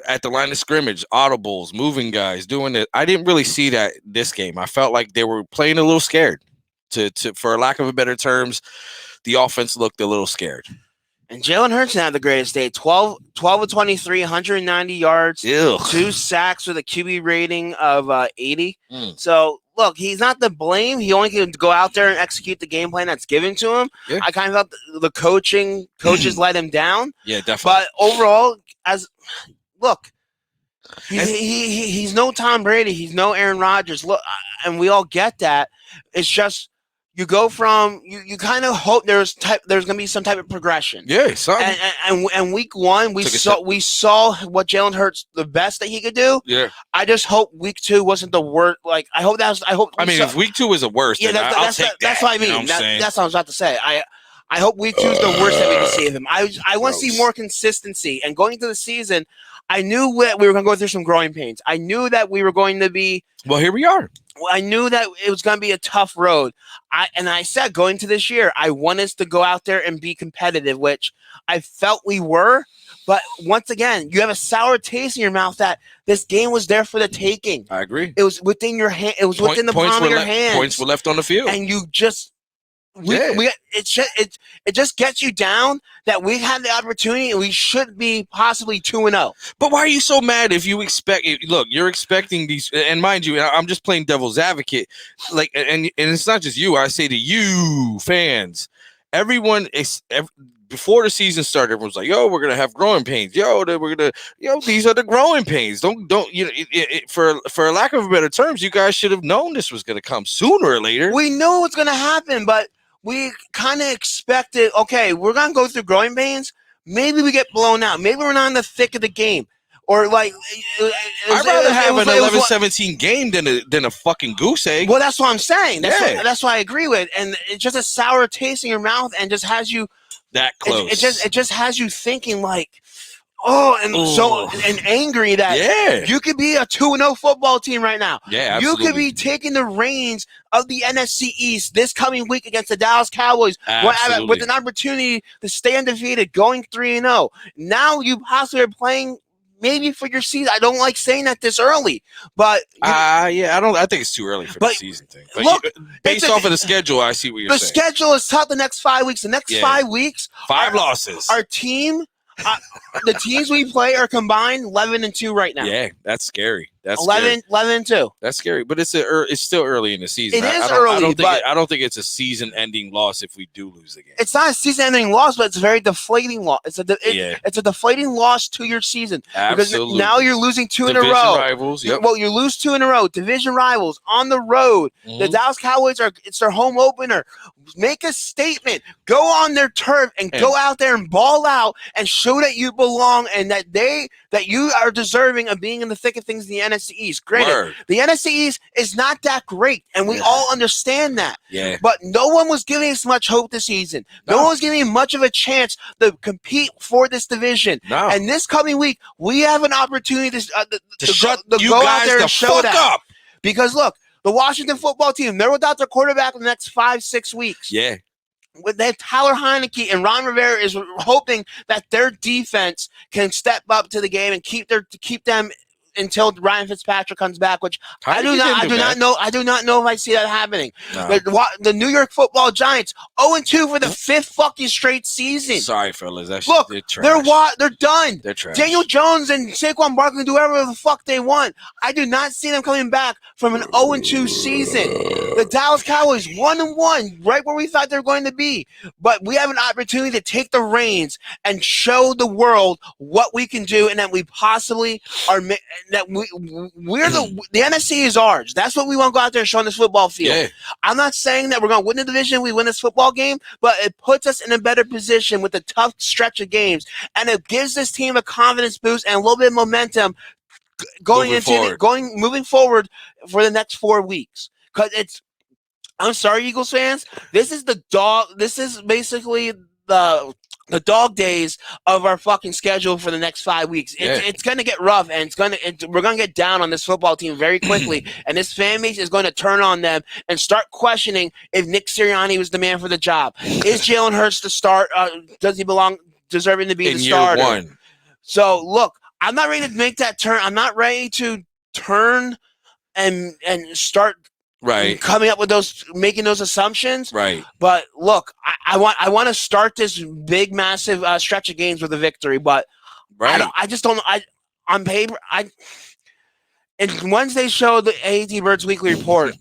at the line of scrimmage, audibles, moving guys, doing it. I didn't really see that this game. I felt like they were playing a little scared. For lack of a better terms, the offense looked a little scared. And Jalen Hurts had the greatest day. 12 of 23, 190 yards, Ugh. 2 sacks with a QB rating of 80. So, look, he's not to blame. He only can go out there and execute the game plan that's given to him. Yeah. I kind of felt the coaches let him down. Yeah, definitely. But overall, he's no Tom Brady. He's no Aaron Rodgers. Look, and we all get that. It's just you go from you kind of hope there's going to be some type of progression. Yeah, and week one we saw what Jalen Hurts the best that he could do. Yeah. I just hope week 2 wasn't the worst. If week 2 was the worst, yeah, that's what I mean. You know what that's what I was about to say. I hope week 2 is the worst that we can see of him. I want to see more consistency. And going into the season, I knew that we were going to go through some growing pains. I knew that we were going to be. Well, here we are. I knew that it was going to be a tough road. I said going to this year, I want us to go out there and be competitive, which I felt we were. But once again, you have a sour taste in your mouth that this game was there for the taking. I agree. It was within your hand. It was within the palm of your hands. Points were left on the field, and you just. It just gets you down that we had the opportunity and we should be possibly 2-0. But why are you so mad if you expect? Look, you're expecting these, and mind you, I'm just playing devil's advocate. And it's not just you. I say to you, fans, everyone before the season started, everyone was like, "Yo, we're gonna have growing pains. These are the growing pains. Don't for lack of better terms, you guys should have known this was gonna come sooner or later. We know what's gonna happen, but we kind of expected, okay, we're going to go through growing pains. Maybe we get blown out. Maybe we're not in the thick of the game. Or I'd rather have an 11-17 game than a fucking goose egg. Well, that's what I'm saying. That's what I agree with. And it's just a sour taste in your mouth and just has you that close. It just has you thinking and angry that you could be a 2-0 football team right now. Yeah, absolutely. You could be taking the reins of the NFC East this coming week against the Dallas Cowboys with an opportunity to stay undefeated, going 3-0. Now you possibly are playing maybe for your season. I don't like saying that this early, but I think it's too early for the season thing. But look, based off of the schedule, I see what you're saying. The schedule is tough the next 5 weeks. The next 5 weeks, 5 losses. Our team. The teams we play are combined 11-2 right now. Yeah, that's scary. That's 11-2. That's scary, but it's still early in the season. It is early, but I don't think it's a season-ending loss if we do lose the game. It's not a season-ending loss, but it's a very deflating loss. It's a deflating loss to your season. Absolutely. Because now you're losing 2 in a row. Division rivals. Yep. Well, you lose 2 in a row. Division rivals on the road. Mm-hmm. The Dallas Cowboys it's their home opener. Make a statement. Go on their turf and go out there and ball out and show that you belong and that you are deserving of being in the thick of things in the NFC East. Granted, the NFC East is not that great, and we all understand that. Yeah. But no one was giving us much hope this season. No one was giving much of a chance to compete for this division. No. And this coming week, we have an opportunity to shut you go guys out there the and show that. Up. Because look, the Washington football team, they're without their quarterback in the next 5-6 weeks. Yeah. They have Tyler Heineke and Ron Rivera is hoping that their defense can step up to the game and keep them until Ryan Fitzpatrick comes back, which How I did do he not. get I do back? not know. I do not know if I see that happening. No. The New York Football Giants 0-2 for the 5th fucking straight season. Sorry, fellas. Look, they're trash. they're done. They're trash. Daniel Jones and Saquon Barkley do whatever the fuck they want. I do not see them coming back from an 0-2 season. The Dallas Cowboys 1-1, right where we thought they were going to be. But we have an opportunity to take the reins and show the world what we can do, and that we possibly are. That we're the NFC is ours. That's what we want to go out there and show on this football field. Yeah. I'm not saying that we're going to win the division. We win this football game, but it puts us in a better position with a tough stretch of games, and it gives this team a confidence boost and a little bit of momentum moving forward for the next 4 weeks. Because I'm sorry, Eagles fans. This is basically the dog days of our fucking schedule for the next 5 weeks. It's going to get rough, and we're going to get down on this football team very quickly, and this fan base is going to turn on them and start questioning if Nick Sirianni was the man for the job. Is Jalen Hurts the start? Does he deserving to be the starter? Year 1. So, look, I'm not ready to make that turn. I'm not ready to turn and start coming up with making those assumptions. Right. But look, I want to start this big, massive stretch of games with a victory. But I just don't. On paper, in Wednesday's show, the AET Birds Weekly Report,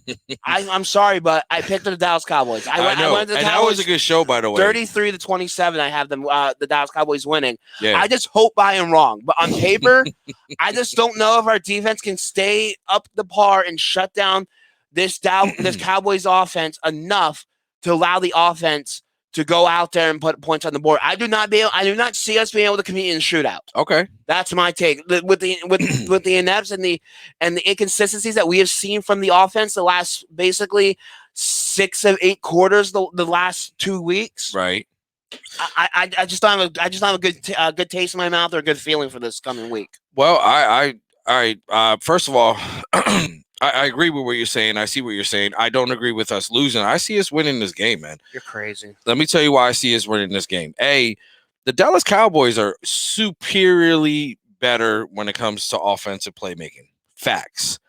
I'm sorry, but I picked the Dallas Cowboys. I know. went to the and Cowboys, that was a good show, by the way. 33-27. I have them, the Dallas Cowboys winning. Yeah. I just hope I am wrong. But on paper, I just don't know if our defense can stay up the par and shut down this Cowboys offense enough to allow the offense to go out there and put points on the board. I do not see us being able to compete in a shootout. Okay. That's my take. With the inepts and the inconsistencies that we have seen from the offense the last basically 6 of 8 quarters the last 2 weeks. Right. I just don't have a good taste in my mouth or a good feeling for this coming week. Well, first of all, I agree with what you're saying. I see what you're saying. I don't agree with us losing. I see us winning this game, man. You're crazy. Let me tell you why I see us winning this game. The Dallas Cowboys are superiorly better when it comes to offensive playmaking. Facts.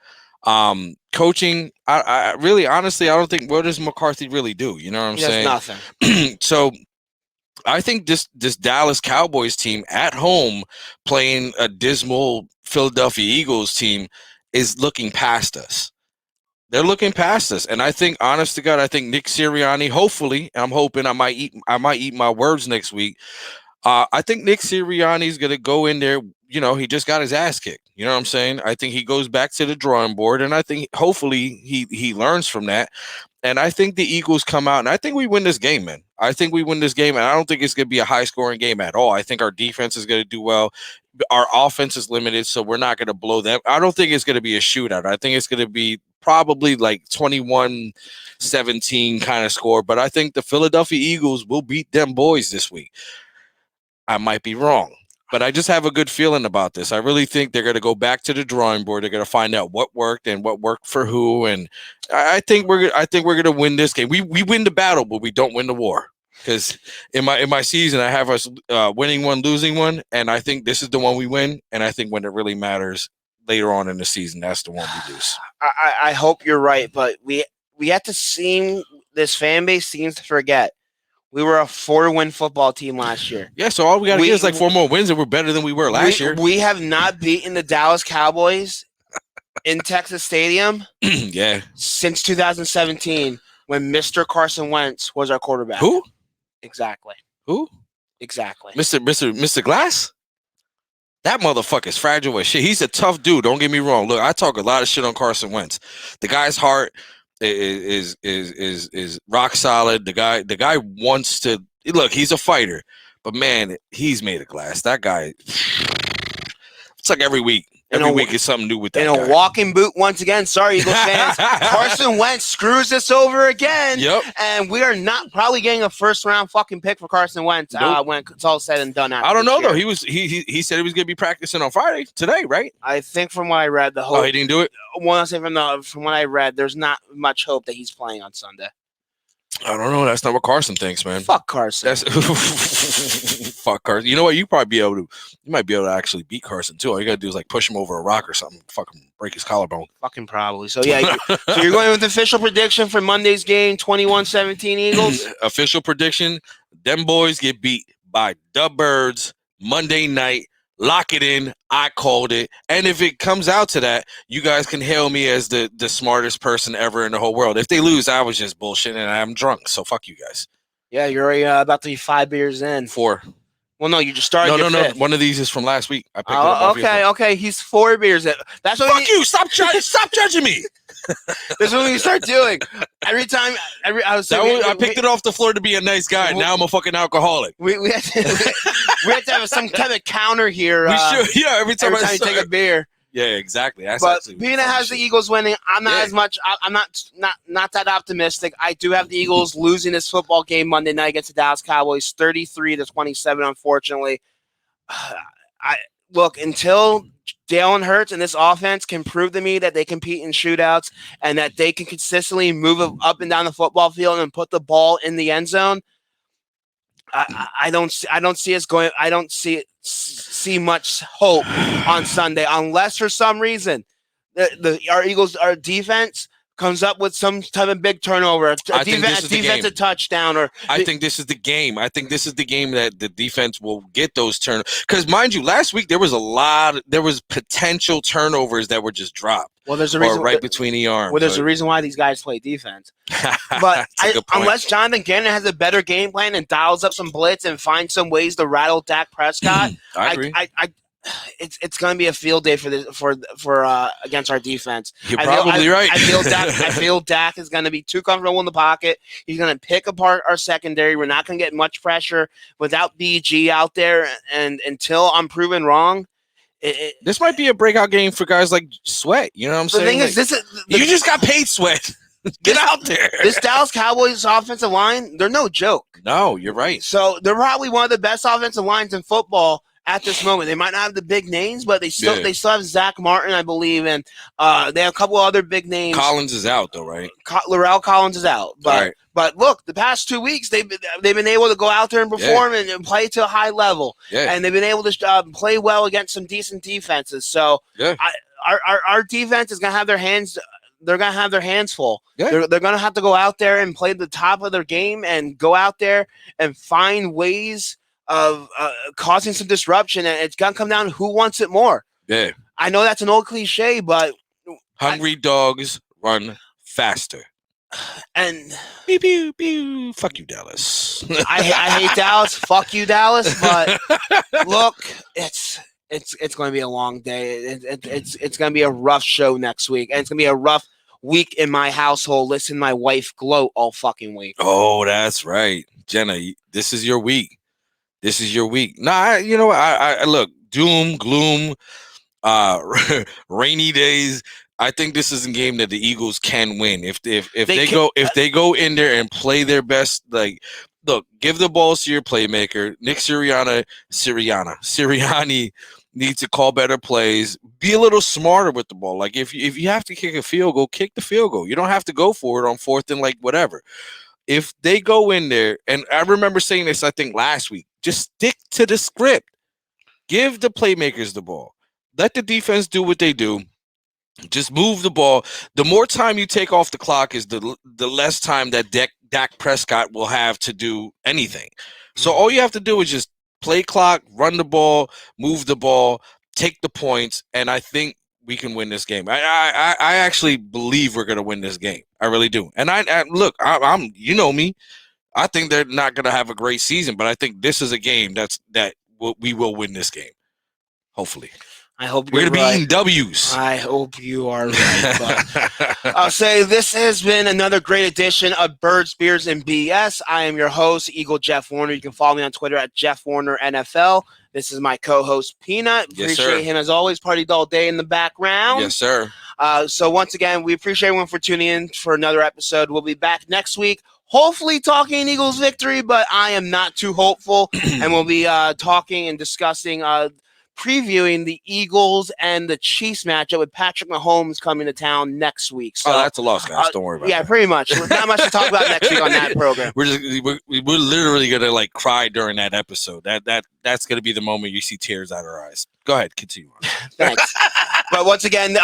Coaching, I really, honestly, I don't think, what does McCarthy really do? You know what I'm saying? Nothing. So I think this Dallas Cowboys team at home playing a dismal Philadelphia Eagles team is looking past us. They're looking past us. And I think, honest to God, I think Nick Sirianni, hopefully, I'm hoping I might eat my words next week. I think Nick Sirianni is going to go in there. You know, he just got his ass kicked. You know what I'm saying? I think he goes back to the drawing board, and I think hopefully he learns from that. And I think the Eagles come out, and I think we win this game, man. I think we win this game, and I don't think it's going to be a high-scoring game at all. I think our defense is going to do well. Our offense is limited, so we're not going to blow them. I don't think it's going to be a shootout. I think it's going to be probably like 21-17 kind of score, but I think the Philadelphia Eagles will beat them boys this week. I might be wrong, but I just have a good feeling about this. I really think they're going to go back to the drawing board. They're going to find out what worked and what worked for who, and I think we're going to win this game. We win the battle, but we don't win the war. Because in my season, I have us winning one, losing one, and I think this is the one we win. And I think when it really matters later on in the season, that's the one we lose. I hope you're right, but we have to seem, this fan base seems to forget we were a 4-win football team last year. Yeah, so all we got to get is like 4 more wins, and we're better than we were last year. We have not beaten the Dallas Cowboys in Texas Stadium since 2017 when Mr. Carson Wentz was our quarterback. Who? Exactly. Who? Exactly. Mr. Glass? That motherfucker's fragile as shit. He's a tough dude. Don't get me wrong. Look, I talk a lot of shit on Carson Wentz. The guy's heart is rock solid. The guy wants to look. He's a fighter, but man, he's made of glass. That guy. It's like every week. Every week is something new with that guy. In a walking boot once again. Sorry, Eagles fans. Carson Wentz screws us over again. Yep. And we are not probably getting a first-round fucking pick for Carson Wentz when it's all said and done. I don't know, though. He said he was going to be practicing on Friday, today, right? I think from what I read, he didn't do it? Well, I say from what I read, there's not much hope that he's playing on Sunday. I don't know. That's not what Carson thinks, man. Fuck Carson. That's fuck Carson. You know what? You might be able to actually beat Carson too. All you gotta do is like push him over a rock or something, fucking break his collarbone. Fucking probably. So yeah, so you're going with the official prediction for Monday's game, 21-17 Eagles. Official prediction: them boys get beat by the Birds Monday night. Lock it in. I called it. And if it comes out to that, you guys can hail me as the smartest person ever in the whole world. If they lose, I was just bullshitting and I'm drunk. So fuck you guys. Yeah, you're already about to be 5 beers in. 4. Well, no, you just started. No. One of these is from last week. I picked it up. Okay. He's 4 beers in. That's what fuck you. Stop judging me. That's what we start doing. I picked it off the floor to be a nice guy. Now I'm a fucking alcoholic. We have to have some kind of counter here. We should. Yeah, every time you take a beer. Yeah, exactly. That's but being it has the Eagles winning, I'm not as much. I'm not that optimistic. I do have the Eagles losing this football game Monday night against the Dallas Cowboys, 33-27. Unfortunately, I look until Jalen Hurts and this offense can prove to me that they compete in shootouts and that they can consistently move up and down the football field and put the ball in the end zone. I don't see us going. I don't see much hope on Sunday unless for some reason our defense comes up with some type of big turnover, a defensive touchdown, or I think this is the game. I think this is the game that the defense will get those turnovers. Because mind you, last week there was potential turnovers that were just dropped. Well, there's a reason right between the arms. Well, there's a reason why these guys play defense. But unless Jonathan Gannon has a better game plan and dials up some blitz and finds some ways to rattle Dak Prescott, I agree. It's going to be a field day for against our defense. You're probably right. I feel Dak is going to be too comfortable in the pocket. He's going to pick apart our secondary. We're not going to get much pressure without BG out there, and until I'm proven wrong. This might be a breakout game for guys like Sweat. You know what I'm saying? The thing is, you just got paid, Sweat. Get out there. This Dallas Cowboys offensive line, they're no joke. No, you're right. So they're probably one of the best offensive lines in football at this moment. They might not have the big names, but they still have Zach Martin, I believe, and they have a couple other big names. Collins is out though, right? Laurel Collins is out, but look, the past 2 weeks they've been able to go out there and perform and play to a high level, and they've been able to play well against some decent defenses. So our defense is gonna have their hands. They're gonna have their hands full. Yeah. They're gonna have to go out there and play the top of their game and go out there and find ways of causing some disruption, and it's gonna come down to who wants it more. Yeah, I know that's an old cliche, but hungry dogs run faster. And pew pew pew. Fuck you, Dallas. I hate Dallas. Fuck you, Dallas. But look, it's going to be a long day. It's going to be a rough show next week, and it's going to be a rough week in my household. Listen, to my wife gloat all fucking week. Oh, that's right, Jenna. This is your week. This is your week. Nah, you know what? I look, doom, gloom, rainy days. I think this is a game that the Eagles can win if they go in there and play their best. Like, look, give the balls to your playmaker. Nick Sirianni needs to call better plays. Be a little smarter with the ball. Like if you have to kick a field goal, kick the field goal. You don't have to go for it on fourth and like whatever. If they go in there, and I remember saying this, I think last week, just stick to the script. Give the playmakers the ball. Let the defense do what they do. Just move the ball. The more time you take off the clock is the less time that Dak Prescott will have to do anything. So all you have to do is just play clock, run the ball, move the ball, take the points, and I think we can win this game. I actually believe we're going to win this game. I really do. And I'm you know me. I think they're not going to have a great season, but I think this is a game we will win this game. Hopefully. I hope we're going to be eating W's. I hope you are right. But I'll say this has been another great edition of Birds, Beers, and BS. I am your host, Eagle Jeff Warner. You can follow me on Twitter at Jeff Warner NFL. This is my co-host, Peanut. Appreciate him as always. Partied all day in the background. Yes, sir. So once again, we appreciate everyone for tuning in for another episode. We'll be back next week. Hopefully talking Eagles victory, but I am not too hopeful. And we'll be talking and discussing previewing the Eagles and the Chiefs matchup with Patrick Mahomes coming to town next week. So that's a loss, guys. Don't worry about yeah, that. pretty much. Not much to talk about next week on that program. We're literally gonna like cry during that episode. That's gonna be the moment you see tears out of our eyes. Go ahead, continue on. Thanks. But once again,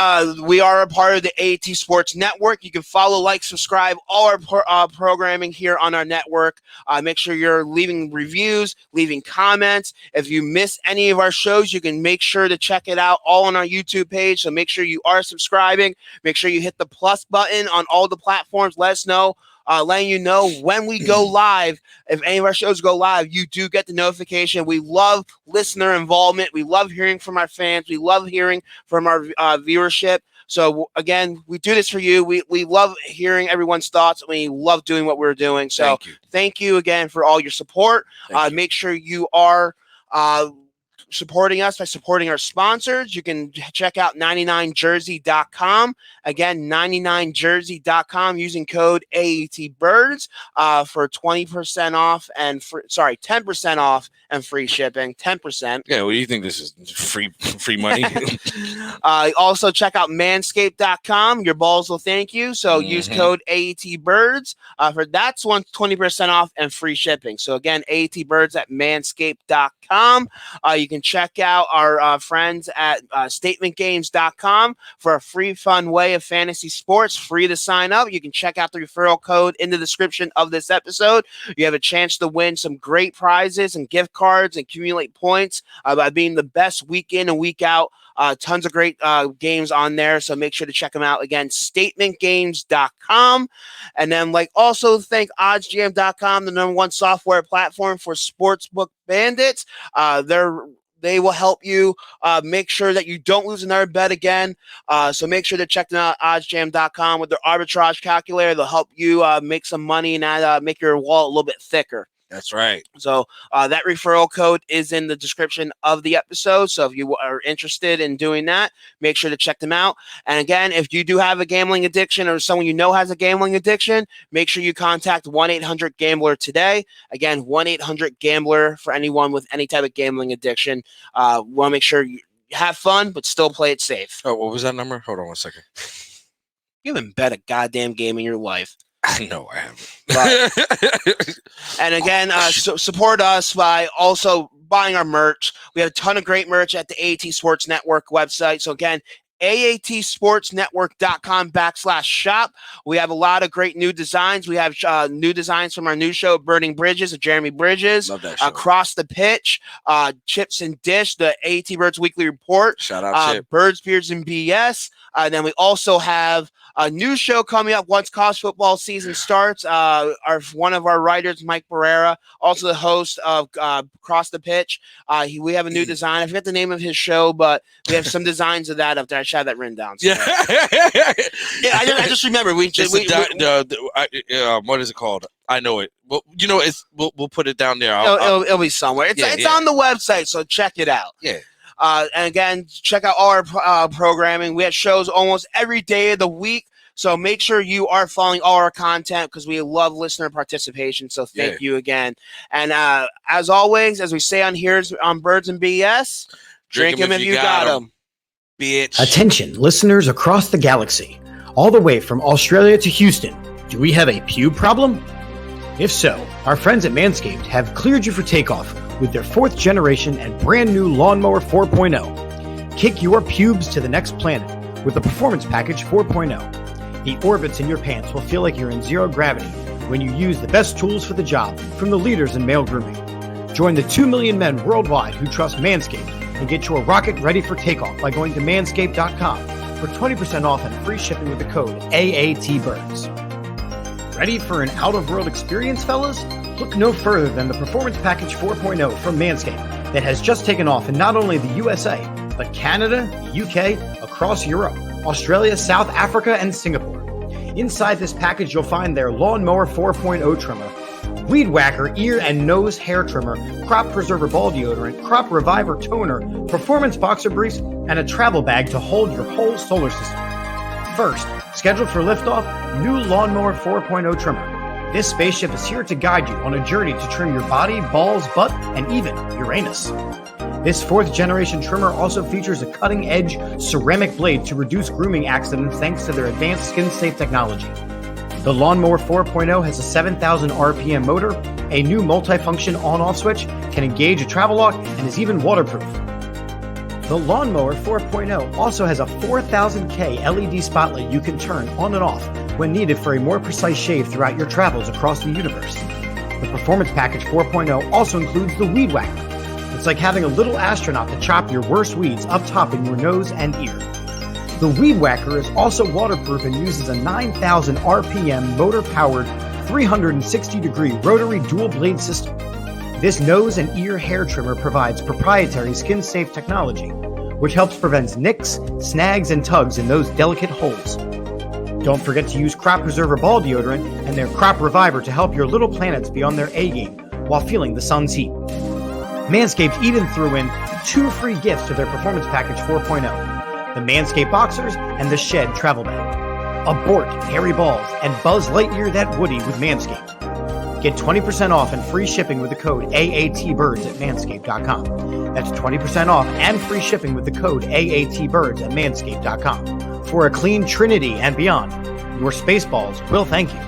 we are a part of the AAT Sports Network. You can follow, like, subscribe, all our programming here on our network. Make sure you're leaving reviews, leaving comments. If you miss any of our shows, you can make sure to check it out all on our YouTube page. So make sure you are subscribing. Make sure you hit the plus button on all the platforms. Let us know. Letting you know when we go live. If any of our shows go live, you do get the notification. We love listener involvement. We love hearing from our fans. We love hearing from our viewership. So again, we do this for you. We love hearing everyone's thoughts. And we love doing what we're doing. So thank you again for all your support. Make sure you are supporting us by supporting our sponsors. You can check out 99jersey.com. Again, 99jersey.com using code AATBirds for 20% off and 10% off and free shipping. 10%. Yeah, what do you think this is? Free money? Also check out manscaped.com. Your balls will thank you. So use code AATBirds for that's 20% off and free shipping. So again, AATBirds at manscaped.com. You can check out our friends at statementgames.com for a free, fun way of fantasy sports, free to sign up. You can check out the referral code in the description of this episode. You have a chance to win some great prizes and gift cards and accumulate points by being the best week in and week out. Tons of great games on there, so make sure to check them out. Again, statementgames.com. And then also thank oddsjam.com, the #1 software platform for sportsbook bandits. They will help you make sure that you don't lose another bet again. So make sure to check them out, oddsjam.com, with their arbitrage calculator. They'll help you make some money and make your wallet a little bit thicker. That's right. So that referral code is in the description of the episode. So if you are interested in doing that, make sure to check them out. And again, if you do have a gambling addiction or someone you know has a gambling addiction, make sure you contact 1-800-GAMBLER today. Again, 1-800-GAMBLER for anyone with any type of gambling addiction. Want to make sure you have fun, but still play it safe. Oh, what was that number? Hold on 1 second. You haven't bet a goddamn game in your life. I know I haven't. And again, support us by also buying our merch. We have a ton of great merch at the AAT Sports Network website. So again, AATsportsnetwork.com/shop. We have a lot of great new designs. We have new designs from our new show, Burning Bridges, with Jeremy Bridges. Love that show. Across the Pitch, Chips and Dish, the AAT Birds Weekly Report. Shout out, Chip. Birds, Beards, and BS. And then we also have a new show coming up once college football season starts. One of our writers, Mike Barrera, also the host of Across the Pitch. We have a new design. I forget the name of his show, but we have some designs of that up there. I should have that written down. Yeah, I just remember what is it called? I know it. Well, we'll put it down there. It'll be somewhere. It's on the website, so check it out. Yeah. And again, check out all our programming. We have shows almost every day of the week. So make sure you are following all our content because we love listener participation. So thank you again. And as always, as we say on here on Birds and BS, drink them if you got them. Bitch. Attention, listeners across the galaxy, all the way from Australia to Houston. Do we have a pube problem? If so, our friends at Manscaped have cleared you for takeoff with their 4th generation and brand new Lawnmower 4.0. Kick your pubes to the next planet with the Performance Package 4.0. The orbits in your pants will feel like you're in zero gravity when you use the best tools for the job from the leaders in male grooming. Join the 2 million men worldwide who trust Manscaped and get your rocket ready for takeoff by going to manscaped.com for 20% off and free shipping with the code AATBirds. Ready for an out-of-world experience, fellas? Look no further than the Performance Package 4.0 from Manscaped that has just taken off in not only the USA, but Canada, the UK, across Europe, Australia, South Africa, and Singapore. Inside this package, you'll find their Lawnmower 4.0 trimmer, Weed Whacker ear and nose hair trimmer, Crop Preserver ball deodorant, Crop Reviver toner, Performance boxer briefs, and a travel bag to hold your whole solar system. First, scheduled for liftoff, new Lawnmower 4.0 trimmer. This spaceship is here to guide you on a journey to trim your body, balls, butt, and even Uranus. This 4th generation trimmer also features a cutting-edge ceramic blade to reduce grooming accidents thanks to their advanced skin-safe technology. The Lawnmower 4.0 has a 7,000 RPM motor, a new multifunction on-off switch, can engage a travel lock, and is even waterproof. The Lawnmower 4.0 also has a 4000K LED spotlight you can turn on and off when needed for a more precise shave throughout your travels across the universe. The Performance Package 4.0 also includes the Weed Whacker. It's like having a little astronaut to chop your worst weeds up top in your nose and ear. The Weed Whacker is also waterproof and uses a 9,000 RPM motor-powered 360-degree rotary dual-blade system. This nose and ear hair trimmer provides proprietary skin-safe technology, which helps prevent nicks, snags, and tugs in those delicate holes. Don't forget to use Crop Preserver Ball Deodorant and their Crop Reviver to help your little planets be on their A-game while feeling the sun's heat. Manscaped even threw in 2 free gifts to their Performance Package 4.0, the Manscaped Boxers and the Shed Travel Bag. Abort hairy balls and Buzz Lightyear that Woody with Manscaped. Get 20% off and free shipping with the code AATBirds at manscaped.com. That's 20% off and free shipping with the code AATBirds at manscaped.com. For a clean trinity and beyond, your Spaceballs will thank you.